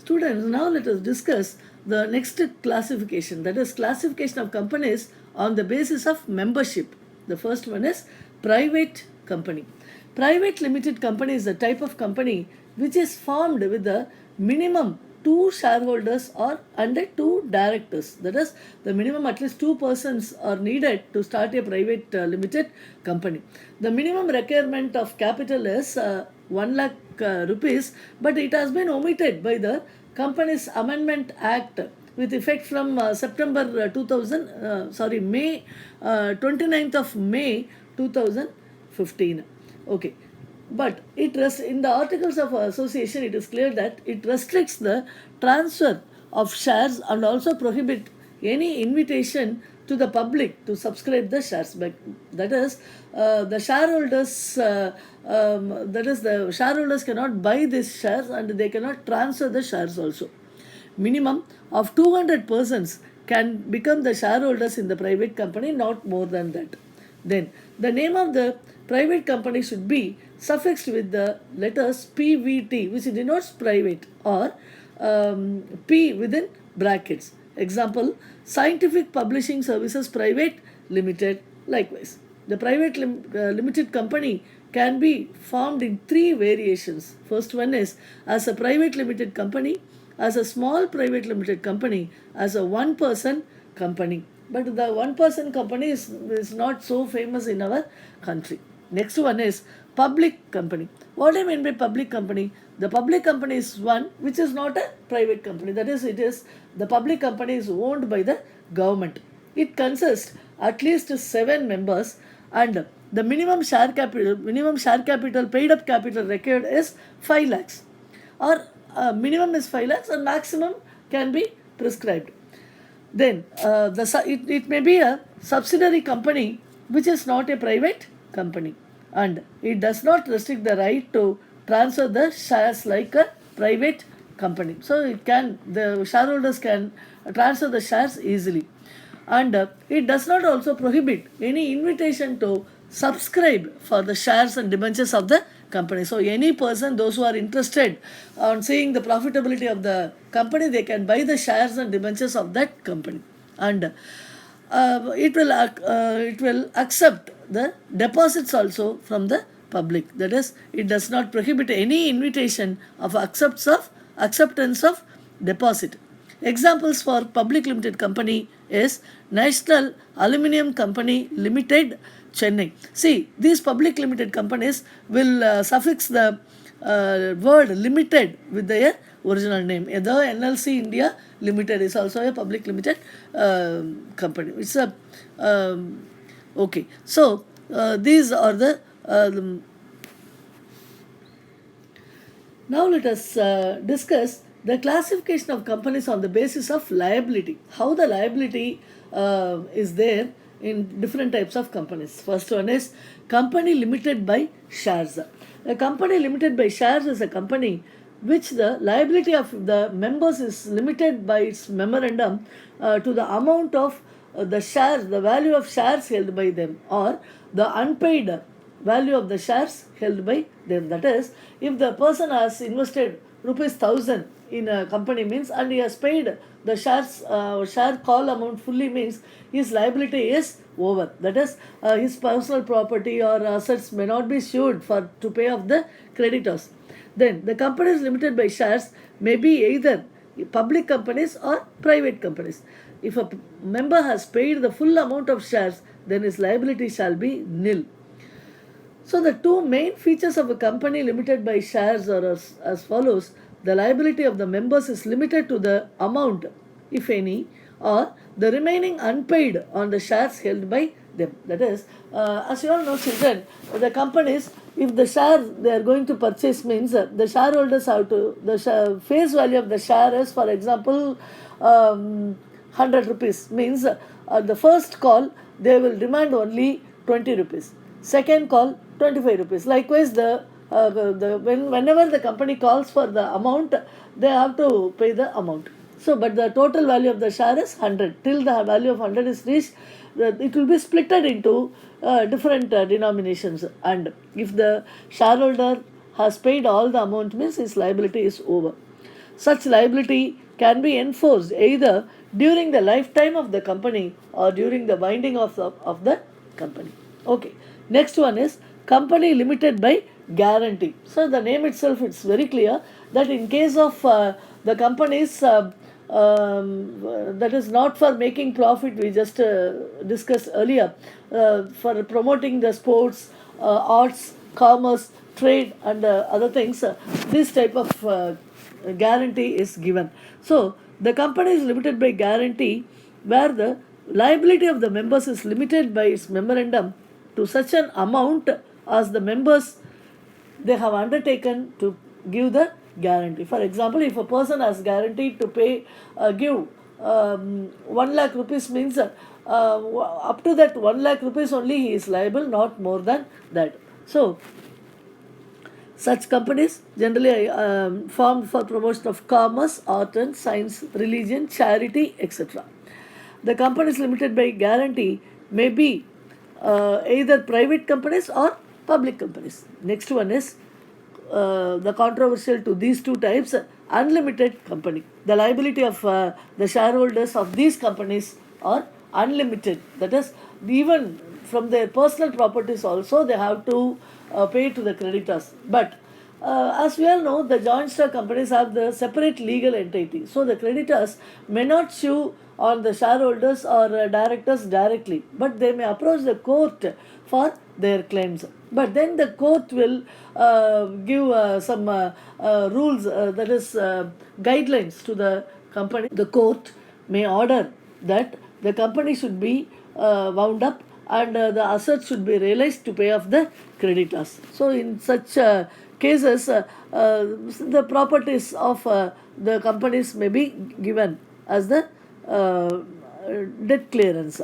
Students, now let us discuss the next classification, that is classification of companies on the basis of membership. The first one is private company. Private limited company is a type of company which is formed with the minimum two shareholders or under two directors. That is, the minimum at least two persons are needed to start a private limited company. The minimum requirement of capital is 1 lakh rupees, but it has been omitted by the Companies Amendment Act with effect from September 2000, May 29th of May 2015. Okay, but in the articles of association it is clear that it restricts the transfer of shares and also prohibit any invitation to the public to subscribe the shares. But that is, the shareholders cannot buy these shares and they cannot transfer the shares also. Minimum of 200 persons can become the shareholders in the private company, not more than that. Then the name of the private company should be suffixed with the letters PVT, which denotes private, or P within brackets. Example, Scientific Publishing Services Private Limited. Likewise, the private limited company can be formed in three variations. First one is as a private limited company, as a small private limited company, as a one-person company. But the one-person company is not so famous in our country. Next one is public company. What do I mean by public company? The public company is one which is not a private company. That is, the public company is owned by the government. It consists at least 7 members, and the minimum share capital, paid up capital required is 5 lakhs, or minimum is 5 lakhs and maximum can be prescribed. Then it may be a subsidiary company which is not a private company, and it does not restrict the right to transfer the shares like a private company. So the shareholders can transfer the shares easily, and it does not also prohibit any invitation to subscribe for the shares and debentures of the company. So any person, those who are interested on seeing the profitability of the company, they can buy the shares and debentures of that company, and it will accept the deposits also from the public. That is, it does not prohibit any invitation of acceptance of deposit. Examples for public limited company is National Aluminium Company Limited, Chennai. See, these public limited companies will suffix the word limited with their original name. The NLC India Limited is also a public limited company. It's a okay. So these are the now let us discuss the classification of companies on the basis of liability. How the liability is there in different types of companies. First one is company limited by shares. A company limited by shares is a company which the liability of the members is limited by its memorandum to the amount of the shares, the value of shares held by them, or the unpaid value of the shares held by them. That is, if the person has invested ₹1,000 in a company means, and he has paid the share call amount fully, means his liability is over. That is, his personal property or assets may not be sued to pay off the creditors. Then the companies limited by shares may be either public companies or private companies. If a member has paid the full amount of shares, then his liability shall be nil. So the two main features of a company limited by shares are as follows. The liability of the members is limited to the amount, if any, or the remaining unpaid on the shares held by them. That is, as you all know, children, the companies, if the share they are going to purchase means the shareholders have to, the face value of the share is, for example, 100 rupees, means the first call they will demand only 20 rupees. Second call, 25 rupees. Likewise, whenever the company calls for the amount, they have to pay the amount. So, but the total value of the share is 100. Till the value of 100 is reached, it will be splitted into different denominations. And if the shareholder has paid all the amount, means his liability is over. Such liability can be enforced either during the lifetime of the company or during the winding of the company. Okay. Next one is company limited by guarantee. So the name itself, it's very clear that in case of the companies that is not for making profit, we just discussed earlier, for promoting the sports, arts, commerce, trade, and other things, this type of guarantee is given. So the company is limited by guarantee where the liability of the members is limited by its memorandum to such an amount as the members they have undertaken to give the guarantee. For example, if a person has guaranteed to give 1 lakh rupees, means up to that 1 lakh rupees only he is liable, not more than that. So such companies generally formed for promotion of commerce, art and science, religion, charity, etc. The companies limited by guarantee may be either private companies or public companies. Next one is the controversial to these two types, unlimited company. The liability of the shareholders of these companies are unlimited. That is, even from their personal properties also they have to pay to the creditors. But as we all know, the joint stock companies have the separate legal entity. So the creditors may not sue on the shareholders or directors directly, but they may approach the court for their claims. But then the court will give some rules, that is, guidelines to the company. The court may order that the company should be wound up and the assets should be realized to pay off the creditors. So, in such cases, the properties of the companies may be given as the debt clearance.